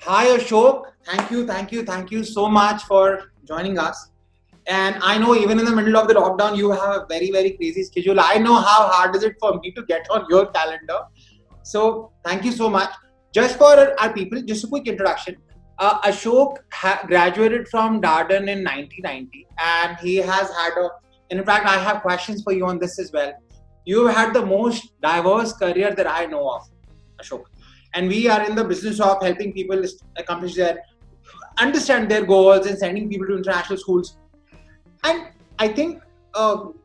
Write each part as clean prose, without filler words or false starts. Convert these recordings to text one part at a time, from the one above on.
Hi Ashok, thank you so much for joining us. And I know even in the middle of the lockdown, you have a very, very crazy schedule. I know how hard is it for me to get on your calendar. So thank you so much. Just for our people, just a quick introduction. Ashok graduated from Darden in 1990, and he has had a. In fact, I have questions for you on this as well. You've had the most diverse career that I know of, Ashok, and we are in the business of helping people accomplish their understand their goals and sending people to international schools. And I think so.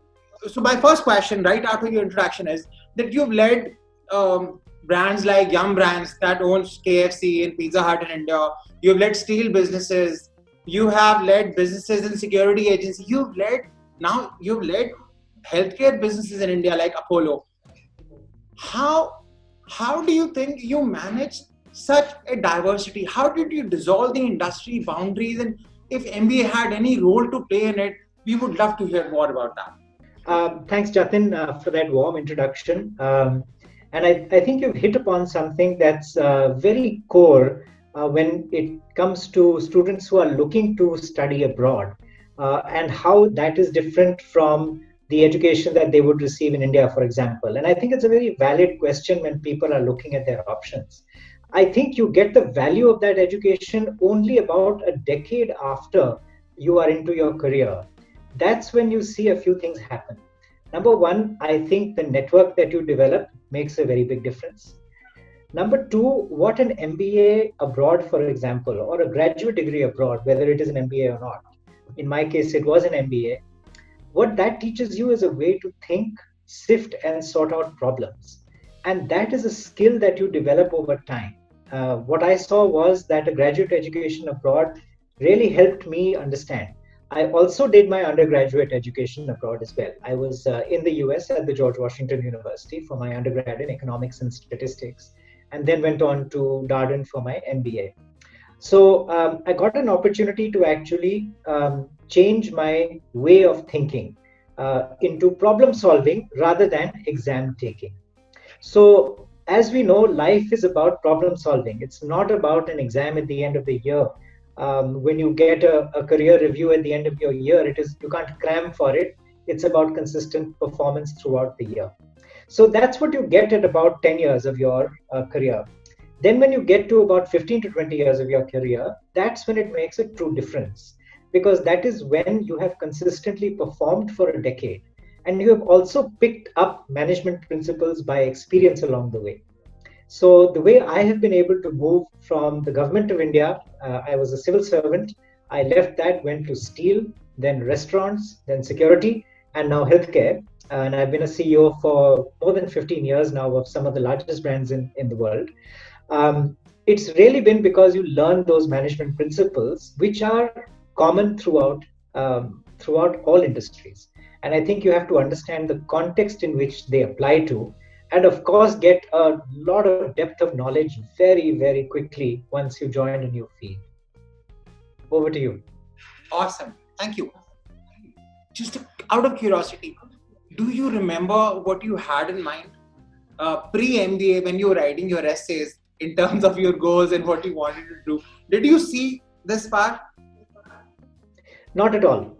My first question, right after your introduction, is that you've led brands like Yum Brands that owns KFC and Pizza Hut in India. You've led steel businesses. You have led businesses in security agency. You've led healthcare businesses in India like Apollo. How how do you think you manage such a diversity? How did you dissolve the industry boundaries? And if MBA had any role to play in it, we would love to hear more about that. Thanks, Jatin, for that warm introduction. And I think you've hit upon something that's very core when it comes to students who are looking to study abroad and how that is different from the education that they would receive in India, for example. And I think it's a very valid question when people are looking at their options. I think you get the value of that education only about a decade after you are into your career. That's when you see a few things happen. Number one, I think the network that you develop makes a very big difference. Number two, what an MBA abroad, for example, or a graduate degree abroad, whether it is an MBA or not, in my case, it was an MBA, what that teaches you is a way to think, sift, and sort out problems. And that is a skill that you develop over time. What I saw was that a graduate education abroad really helped me understand. I also did my undergraduate education abroad as well. I was in the US at the George Washington University for my undergrad in economics and statistics, and then went on to Darden for my MBA. So I got an opportunity to actually change my way of thinking into problem solving rather than exam taking. So, as we know, life is about problem solving. It's not about an exam at the end of the year. When you get a career review at the end of your year, it is you can't cram for it. It's about consistent performance throughout the year. So that's what you get at about 10 years of your career. Then when you get to about 15 to 20 years of your career, that's when it makes a true difference, because that is when you have consistently performed for a decade and you have also picked up management principles by experience along the way. So the way I have been able to move from the government of India, I was a civil servant. I left that, went to steel, then restaurants, then security, and now healthcare. And I've been a CEO for more than 15 years now of some of the largest brands in the world. It's really been because you learn those management principles, which are common throughout all industries. And I think you have to understand the context in which they apply to, and of course get a lot of depth of knowledge very, very quickly once you join a new field. Over to you. Awesome. Thank you. Just out of curiosity, do you remember what you had in mind pre MBA when you were writing your essays in terms of your goals and what you wanted to do? Did you see this part? Not at all.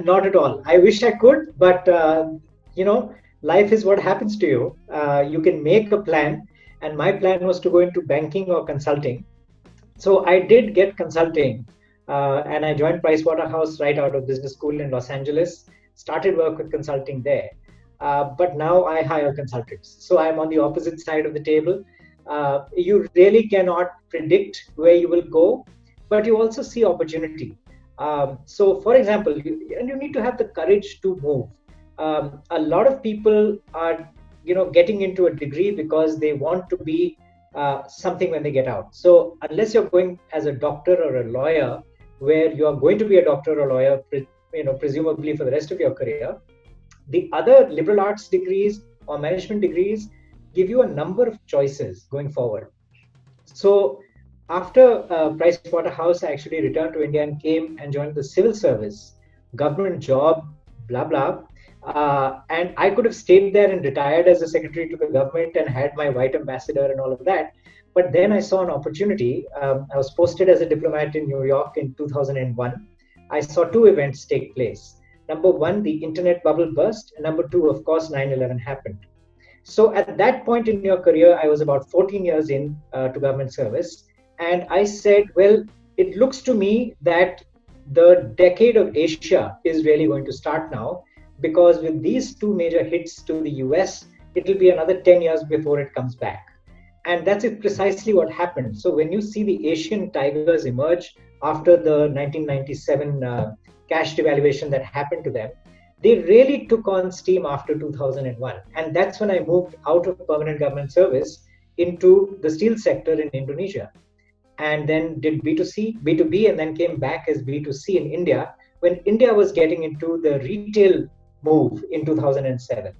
Not at all. I wish I could, but life is what happens to you. You can make a plan, and my plan was to go into banking or consulting. So I did get consulting, and I joined Pricewaterhouse right out of business school in Los Angeles. Started work with consulting there, but now I hire consultants. So I'm on the opposite side of the table. You really cannot predict where you will go, but you also see opportunity. So, for example, and you need to have the courage to move. A lot of people are, getting into a degree because they want to be something when they get out. So, unless you're going as a doctor or a lawyer, where you are going to be a doctor or lawyer, presumably for the rest of your career, the other liberal arts degrees or management degrees give you a number of choices going forward. So after Pricewaterhouse, I actually returned to India and came and joined the civil service, government job, blah, blah. And I could have stayed there and retired as a secretary to the government and had my white ambassador and all of that. But then I saw an opportunity. I was posted as a diplomat in New York in 2001. I saw two events take place. Number one, the internet bubble burst. And number two, of course, 9/11 happened. So at that point in your career, I was about 14 years in to government service. And I said, well, it looks to me that the decade of Asia is really going to start now, because with these two major hits to the US, it will be another 10 years before it comes back. And that's precisely what happened. So when you see the Asian tigers emerge after the 1997 cash devaluation that happened to them, they really took on steam after 2001. And that's when I moved out of permanent government service into the steel sector in Indonesia. And then did B2C, B2B, and then came back as B2C in India when India was getting into the retail move in 2007.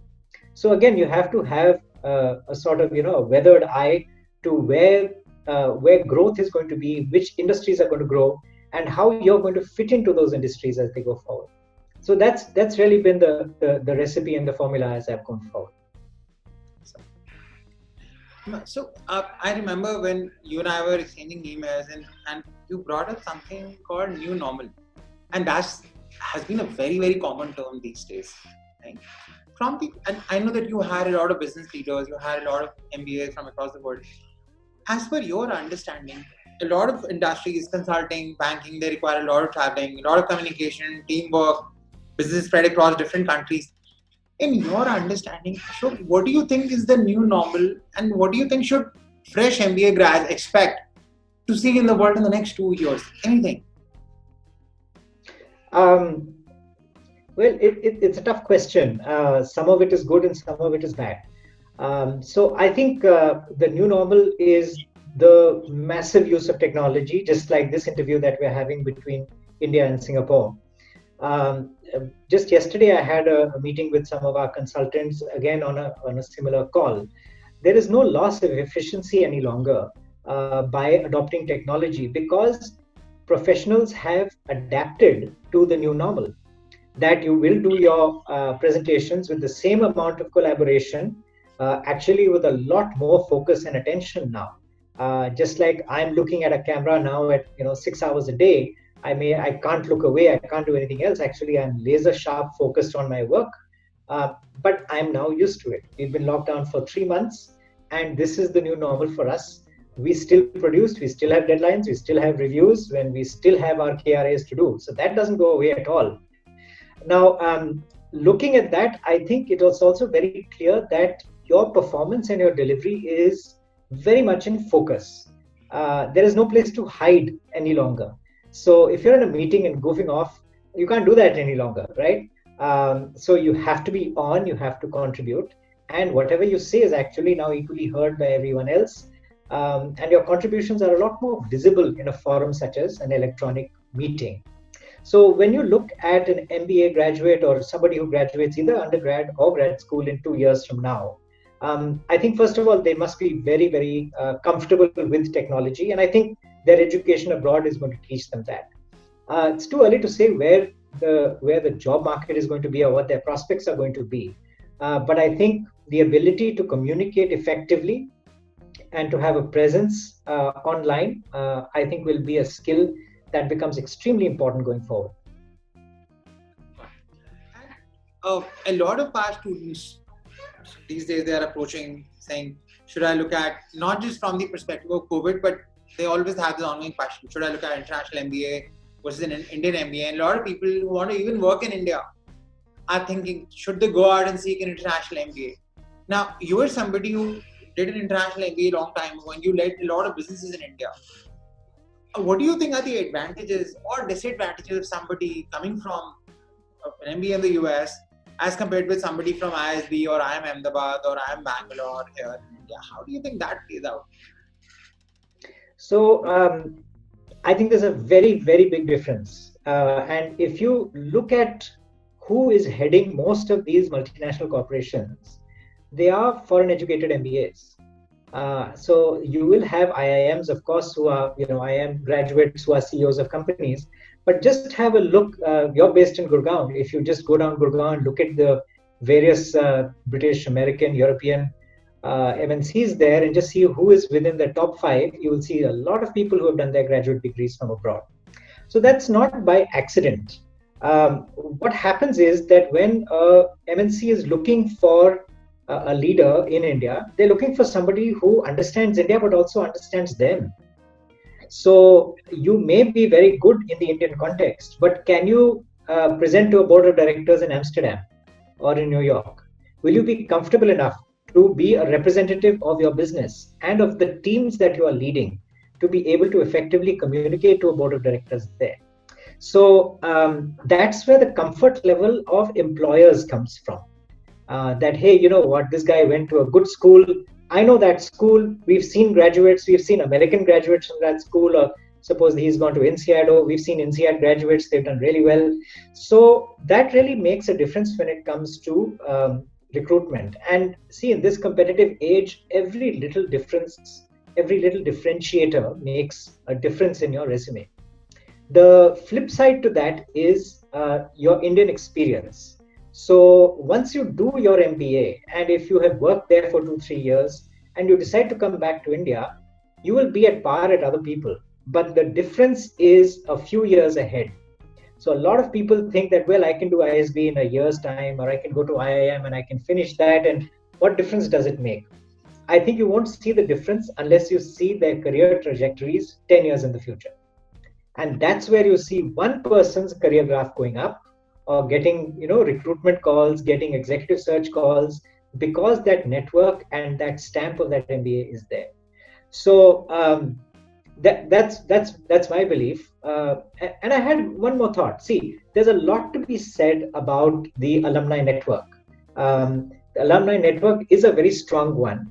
So again, you have to have a sort of a weathered eye to where growth is going to be, which industries are going to grow, and how you're going to fit into those industries as they go forward. So that's really been the recipe and the formula as I've gone forward. So I remember when you and I were exchanging emails, and you brought up something called new normal, and that has been a very, very common term these days. Right? And I know that you had a lot of business leaders, you had a lot of MBAs from across the world. As per your understanding, a lot of industries, consulting, banking, they require a lot of traveling, a lot of communication, teamwork, business spread across different countries. In your understanding, so what do you think is the new normal, and what do you think should fresh MBA grads expect to see in the world in the next 2 years? Anything? Well, it's a tough question. Some of it is good and some of it is bad. So I think the new normal is the massive use of technology, just like this interview that we're having between India and Singapore. Just yesterday, I had a meeting with some of our consultants, again on a similar call. There is no loss of efficiency any longer by adopting technology, because professionals have adapted to the new normal, that you will do your presentations with the same amount of collaboration, actually with a lot more focus and attention now. Just like I'm looking at a camera now at 6 hours a day, I can't look away, I can't do anything else. Actually, I'm laser sharp focused on my work, but I'm now used to it. We've been locked down for 3 months, and this is the new normal for us. We still produce, we still have deadlines, we still have reviews, and we still have our KRAs to do. So that doesn't go away at all. Now, looking at that, I think it was also very clear that your performance and your delivery is very much in focus. There is no place to hide any longer. So if you're in a meeting and goofing off, you can't do that any longer, right? So you have to be on, you have to contribute, and whatever you say is actually now equally heard by everyone else. And your contributions are a lot more visible in a forum such as an electronic meeting. So when you look at an MBA graduate or somebody who graduates either undergrad or grad school in 2 years from now, I think first of all, they must be very, very comfortable with technology. And I think their education abroad is going to teach them that. It's too early to say where the job market is going to be or what their prospects are going to be. But I think the ability to communicate effectively and to have a presence online, I think will be a skill that becomes extremely important going forward. A lot of our students these days, they are approaching saying, should I look at, not just from the perspective of COVID, but they always have this ongoing question, should I look at international MBA versus an Indian MBA? And a lot of people who want to even work in India are thinking, should they go out and seek an international MBA? Now, you are somebody who did an international MBA a long time ago, and you led a lot of businesses in India. What do you think are the advantages or disadvantages of somebody coming from an MBA in the US as compared with somebody from ISB or IIM Ahmedabad or IIM Bangalore here in India? How do you think that plays out? So I think there's a very, very big difference. And if you look at who is heading most of these multinational corporations, they are foreign educated MBAs. So you will have IIMs, of course, who are, IIM graduates who are CEOs of companies. But just have a look. You're based in Gurgaon. If you just go down Gurgaon and look at the various British, American, European MNCs there and just see who is within the top 5, you will see a lot of people who have done their graduate degrees from abroad. So that's not by accident. What happens is that when a MNC is looking for a leader in India, they're looking for somebody who understands India but also understands them. So you may be very good in the Indian context, but can you present to a board of directors in Amsterdam or in New York? Will you be comfortable enough to be a representative of your business and of the teams that you are leading to be able to effectively communicate to a board of directors there? So that's where the comfort level of employers comes from. That, hey, you know what, this guy went to a good school. I know that school. We've seen graduates. We've seen American graduates from that school. Or suppose he's gone to INSEAD. We've seen INSEAD graduates. They've done really well. So that really makes a difference when it comes to recruitment. And see, in this competitive age, every little difference, every little differentiator makes a difference in your resume. The flip side to that is your Indian experience. So once you do your MBA, and if you have worked there for 2-3 years and you decide to come back to India, you will be at par at other people. But the difference is a few years ahead. So a lot of people think that, well, I can do ISB in a year's time, or I can go to IIM and I can finish that. And what difference does it make? I think you won't see the difference unless you see their career trajectories 10 years in the future. And that's where you see one person's career graph going up, or getting, recruitment calls, getting executive search calls, because that network and that stamp of that MBA is there. So that's my belief. And I had one more thought. See, there's a lot to be said about the alumni network. The alumni network is a very strong one,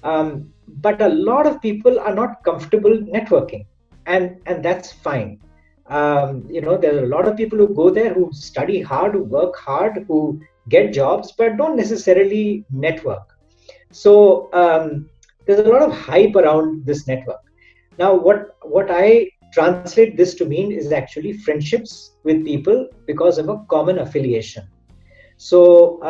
but a lot of people are not comfortable networking, and that's fine. There are a lot of people who go there, who study hard, who work hard, who get jobs, but don't necessarily network. So there's a lot of hype around this network. Now, what I translate this to mean is actually friendships with people because of a common affiliation. So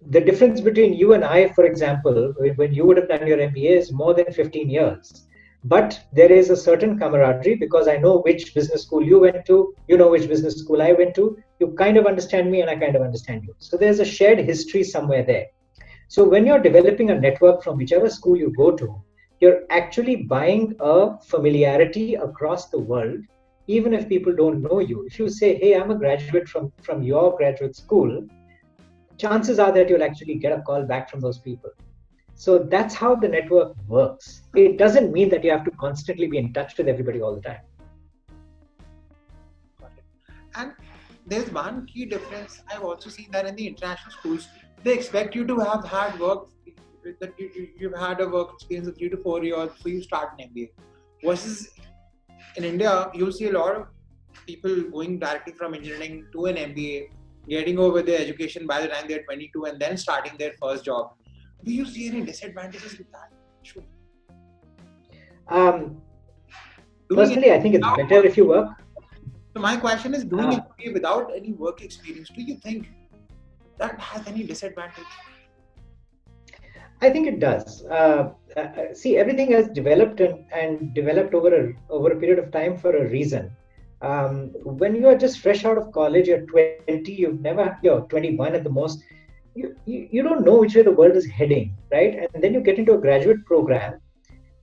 the difference between you and I, for example, when you would have done your MBA, is more than 15 years. But there is a certain camaraderie because I know which business school you went to, you know which business school I went to, you kind of understand me and I kind of understand you. So there's a shared history somewhere there. So when you're developing a network from whichever school you go to, you're actually buying a familiarity across the world, even if people don't know you. If you say, hey, I'm a graduate from your graduate school, chances are that you'll actually get a call back from those people. So that's how the network works. It doesn't mean that you have to constantly be in touch with everybody all the time. And there's one key difference I've also seen that in the international schools, they expect you to have had work, that you've had a work experience of 3 to 4 years before you start an MBA. Versus in India, you'll see a lot of people going directly from engineering to an MBA, getting over their education by the time they're 22 and then starting their first job. Do you see any disadvantages with that? Sure. Personally, I think it's better if you work. So my question is, doing MBA without any work experience, do you think that has any disadvantage? I think it does. See, everything has developed and developed over a period of time for a reason. When you are just fresh out of college, you're 20, you're 21 at the most, you don't know which way the world is heading, right? And then you get into a graduate program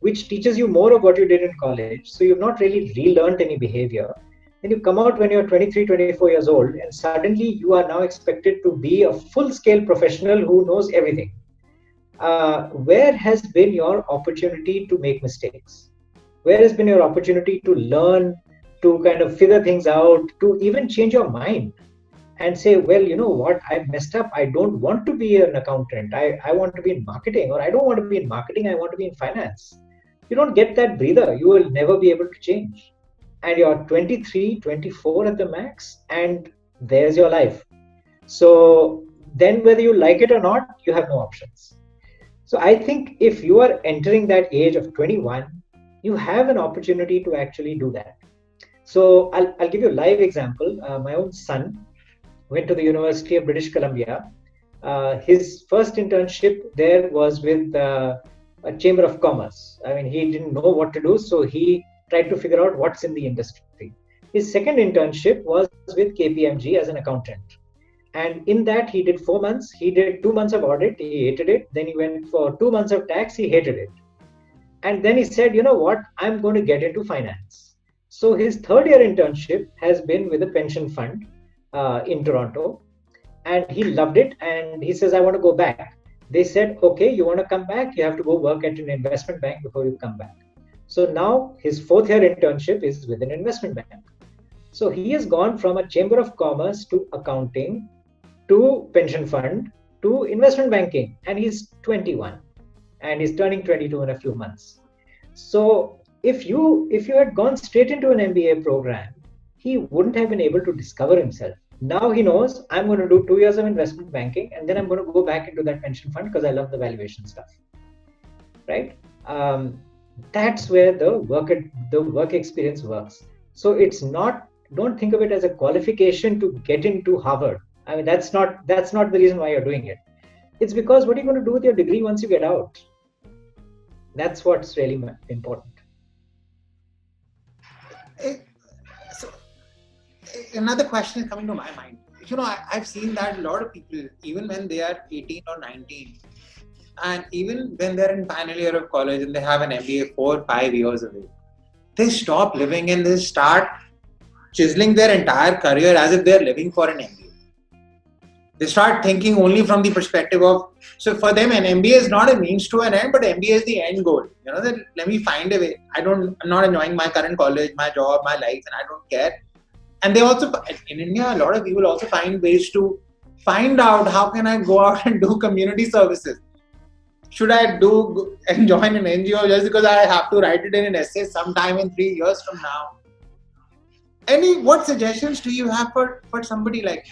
which teaches you more of what you did in college. So you've not really relearned any behavior. Then you come out when you're 23, 24 years old, and suddenly you are now expected to be a full-scale professional who knows everything. Where has been your opportunity to make mistakes? Where has been your opportunity to learn, to kind of figure things out, to even change your mind and say, well, you know what, I messed up. I don't want to be an accountant. I want to be in marketing, or I don't want to be in marketing. I want to be in finance. You don't get that breather. You will never be able to change. And you're 23, 24 at the max, and there's your life. So then whether you like it or not, you have no options. So I think if you are entering that age of 21, you have an opportunity to actually do that. So I'll give you a live example. My own son went to the University of British Columbia, His first internship there was with a Chamber of Commerce. I mean, he didn't know what to do, so he tried to figure out what's in the industry. His second internship was with KPMG as an accountant. And in that, he did 4 months. He did 2 months of audit. He hated it. Then he went for 2 months of tax. He hated it. And then he said, you know what? I'm going to get into finance. So his third year internship has been with a pension fund in Toronto. And he loved it. And he says, I want to go back. They said, okay, you want to come back? You have to go work at an investment bank before you come back. So now his fourth year internship is with an investment bank. So he has gone from a Chamber of Commerce to accounting to pension fund to investment banking, and he's 21 and he's turning 22 in a few months. So if you had gone straight into an MBA program, he wouldn't have been able to discover himself. Now he knows, I'm going to do 2 years of investment banking and then I'm going to go back into that pension fund because I love the valuation stuff, right? That's where the work experience works. So it's not, don't think of it as a qualification to get into Harvard. I mean, that's not the reason why you're doing it. It's because what are you going to do with your degree once you get out? That's what's really important. So another question is coming to my mind. You know, I've seen that a lot of people, even when they are 18 or 19, and even when they're in final year of college and they have an MBA 4 or 5 years away, they stop living and they start chiseling their entire career as if they're living for an MBA. They start thinking only from the perspective of, so for them an MBA is not a means to an end, but MBA is the end goal. You know, that let me find a way. I'm not enjoying my current college, my job, my life, and I don't care. And they also, in India, a lot of people also find ways to find out how can I go out and do community services. Should I do and join an NGO just because I have to write it in an essay sometime in 3 years from now? What suggestions do you have for somebody like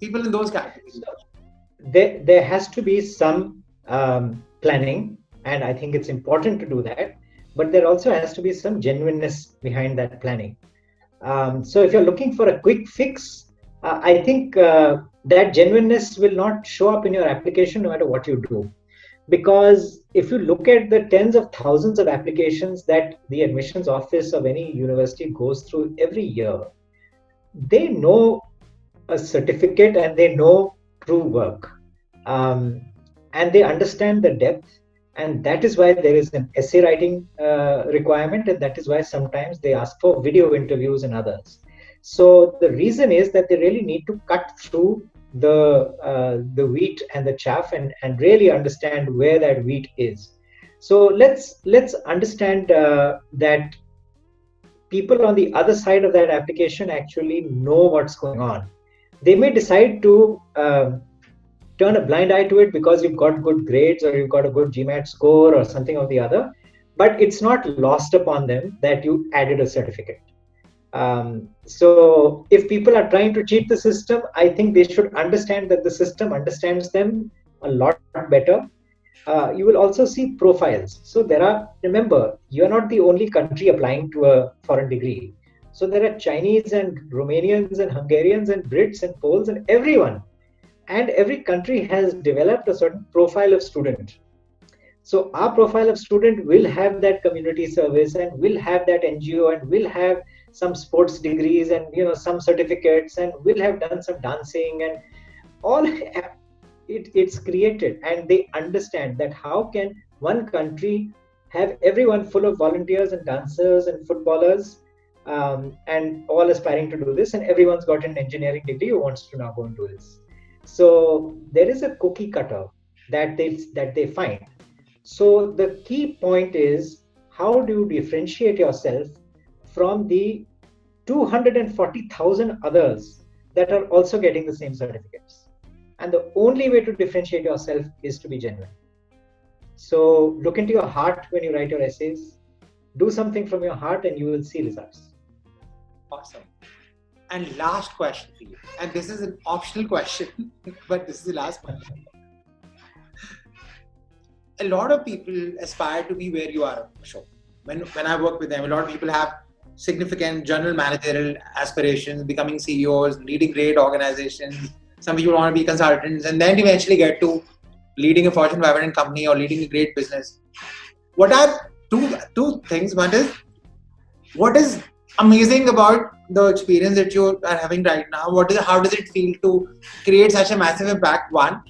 people in those categories? There has to be some planning, and I think it's important to do that. But there also has to be some genuineness behind that planning. So if you're looking for a quick fix, I think that genuineness will not show up in your application no matter what you do. Because if you look at the tens of thousands of applications that the admissions office of any university goes through every year, they know a certificate and they know true work. And they understand the depth. And that is why there is an essay writing requirement. And that is why sometimes they ask for video interviews and others. So the reason is that they really need to cut through the wheat and the chaff and really understand where that wheat is. So let's understand that people on the other side of that application actually know what's going on. They may decide to turn a blind eye to it because you've got good grades or you've got a good GMAT score or something or the other, but it's not lost upon them that you added a certificate. So if people are trying to cheat the system, I think they should understand that the system understands them a lot better. You will also see profiles. So remember, you're not the only country applying to a foreign degree. So there are Chinese and Romanians and Hungarians and Brits and Poles and everyone. And every country has developed a certain profile of student. So our profile of student will have that community service and will have that NGO and will have some sports degrees and some certificates and will have done some dancing and all. It's created, and they understand that how can one country have everyone full of volunteers and dancers and footballers and all aspiring to do this, and everyone's got an engineering degree who wants to now go and do this. So there is a cookie cutter that they find. So the key point is, how do you differentiate yourself from the 240,000 others that are also getting the same certificates? And the only way to differentiate yourself is to be genuine. So look into your heart when you write your essays. Do something from your heart and you will see results. Awesome. And last question for you. And this is an optional question, but this is the last question. A lot of people aspire to be where you are, Ashok. When I work with them, a lot of people have significant general managerial aspirations, becoming CEOs, leading great organizations, some people want to be consultants, and then eventually get to leading a Fortune 500 company or leading a great business. What are two things? One is, what is amazing about the experience that you are having right now? How does it feel to create such a massive impact? One,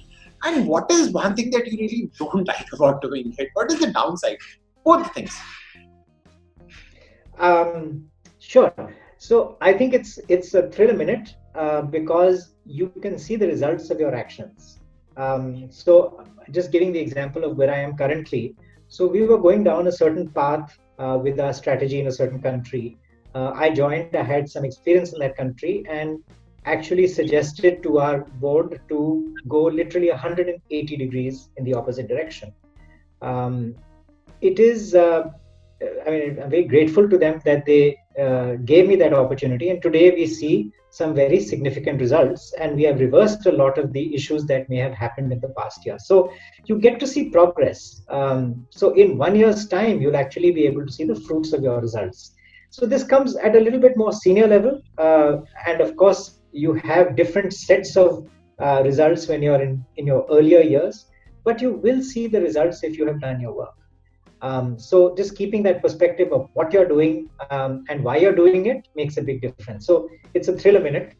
and what is one thing that you really don't like about doing it? What is the downside? Both things. Sure. So I think it's a thrill a minute because you can see the results of your actions. So just giving the example of where I am currently. So we were going down a certain path with our strategy in a certain country. I joined, I had some experience in that country, and actually suggested to our board to go literally 180 degrees in the opposite direction. It is, I mean, I'm very grateful to them that they gave me that opportunity. And today we see some very significant results, and we have reversed a lot of the issues that may have happened in the past year. So you get to see progress. So in 1 year's time, you'll actually be able to see the fruits of your results. So this comes at a little bit more senior level. And of course, you have different sets of results when you're in your earlier years, but you will see the results if you have done your work. So just keeping that perspective of what you're doing and why you're doing it makes a big difference. So it's a thrill a minute.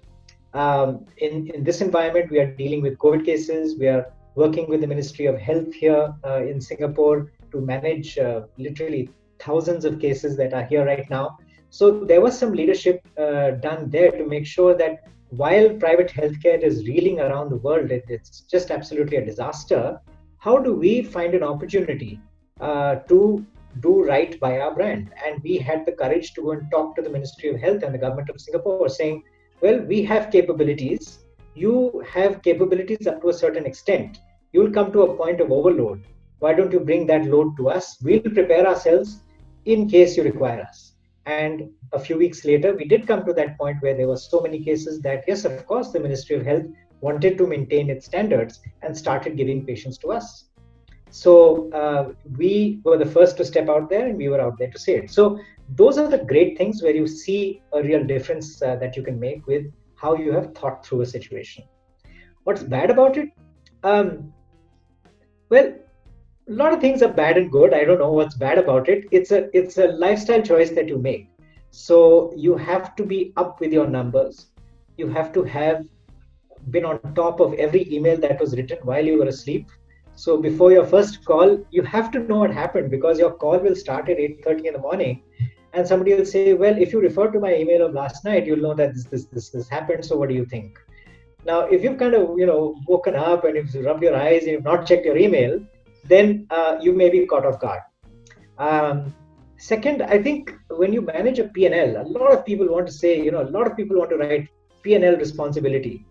In this environment, we are dealing with COVID cases. We are working with the Ministry of Health here in Singapore to manage literally thousands of cases that are here right now. So there was some leadership done there to make sure that while private healthcare is reeling around the world, it's just absolutely a disaster. How do we find an opportunity to do right by our brand? And we had the courage to go and talk to the Ministry of Health and the government of Singapore, saying, well, we have capabilities. You have capabilities up to a certain extent. You'll come to a point of overload. Why don't you bring that load to us? We'll prepare ourselves in case you require us. And a few weeks later, we did come to that point where there were so many cases that, yes, of course, the Ministry of Health wanted to maintain its standards and started giving patients to us. So we were the first to step out there, and we were out there to say it. So those are the great things where you see a real difference that you can make with how you have thought through a situation. What's bad about it? Well, a lot of things are bad and good. I don't know what's bad about it. It's a lifestyle choice that you make. So you have to be up with your numbers. You have to have been on top of every email that was written while you were asleep. So before your first call, you have to know what happened, because your call will start at 8:30 in the morning, and somebody will say, well, if you refer to my email of last night, you'll know that this happened. So what do you think? Now, if you've kind of, woken up and you've rubbed your eyes and you've not checked your email, then you may be caught off guard. Second, I think when you manage a P&L, a lot of people want to say, a lot of people want to write P&L responsibility.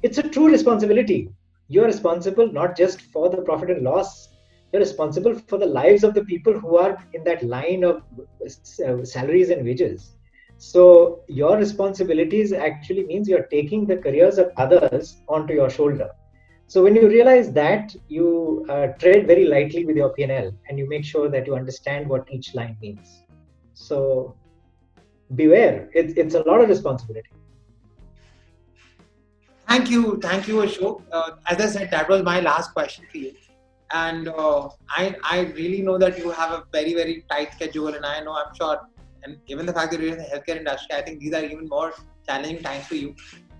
It's a true responsibility. You're responsible not just for the profit and loss, you're responsible for the lives of the people who are in that line of salaries and wages. So your responsibilities actually means you're taking the careers of others onto your shoulder. So when you realize that, you tread very lightly with your P&L, and you make sure that you understand what each line means. So beware, it's a lot of responsibility. Thank you, Ashok. As I said, that was my last question for you. And I really know that you have a very, very tight schedule, and I'm sure, and given the fact that you're in the healthcare industry, I think these are even more challenging times for you.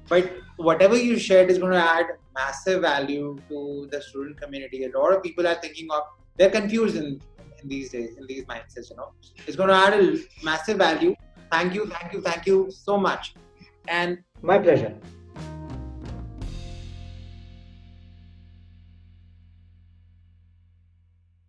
But whatever you shared is going to add massive value to the student community. A lot of people are thinking of, they're confused in these days, in these mindsets, It's going to add a massive value. Thank you so much. And my pleasure.